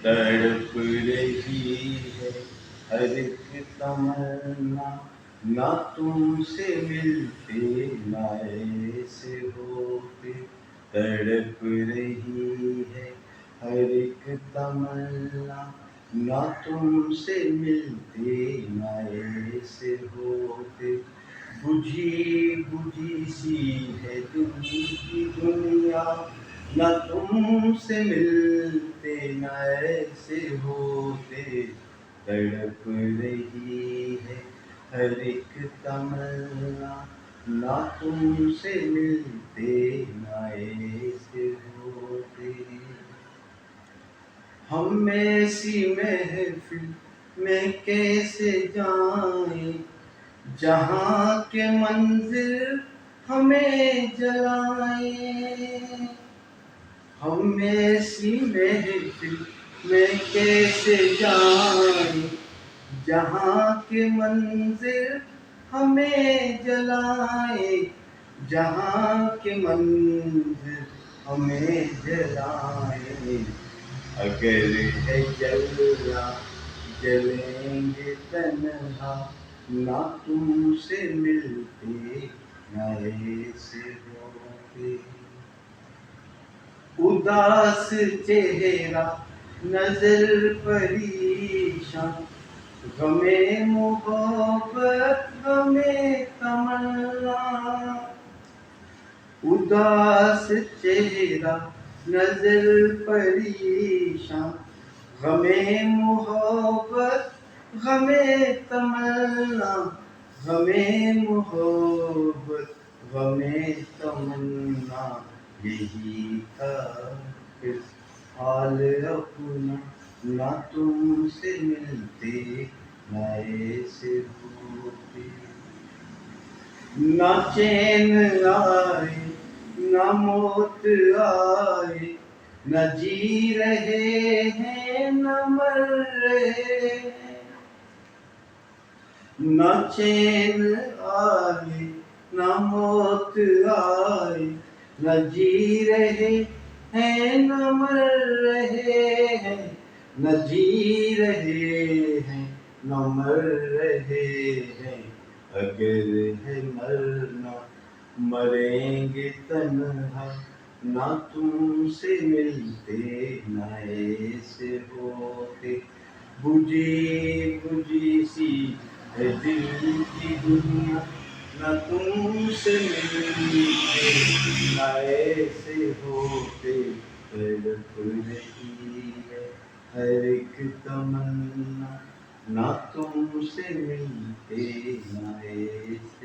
तड़प रही है हर एक तमन्ना, ना तुमसे मिलते ना ऐसे होते। तड़प रही है हर एक तमन्ना, ना तुमसे मिलते ना ऐसे होते। बुझी बुझी सी है दिल की दुनिया, न तुमसे मिलते न ऐसे होते। तड़प रही है हर एक तमन्ना, ना तुमसे मिलते न ऐसे होते। हम ऐसी महफिल में कैसे जाएं जहाँ के मंजिल हमें जलाए। हम ऐसी महफिल में कैसे जाएं जहाँ के मंजिल हमें जलाए। जहाँ के मंजिल हमें जलाए। अगर है जलना जलेंगे तन्हा, ना तुमसे मिलते ना ऐसे होते। उदास चेहरा नजर परेशान, गमे मोहब्बत गमे तमन्ना। उदास चेहरा नजर परेशान, गमे मोहब्बत गमे तमन्ना। गमे मोहब्बत गमे तमन्ना, यही था फिर हाल अपना, ना तुमसे मिलते ना ऐसे होते। ना चैन आए ना मौत आए, न जी रहे हैं न मर रहे हैं। न चैन आए न मौत आए, न जी रहे हैं न मर रहे हैं। न जी रहे हैं न मर रहे हैं। अगर है मरना मरेंगे तन्हा, ना तुमसे मिलते ना ऐसे होते। बुझी बुझी सी है दिल की दुनिया, ना तुमसे मिलते ना ऐसे होते। तड़प रही है हर एक तमन्ना, ना तुमसे मिलते ना ऐसे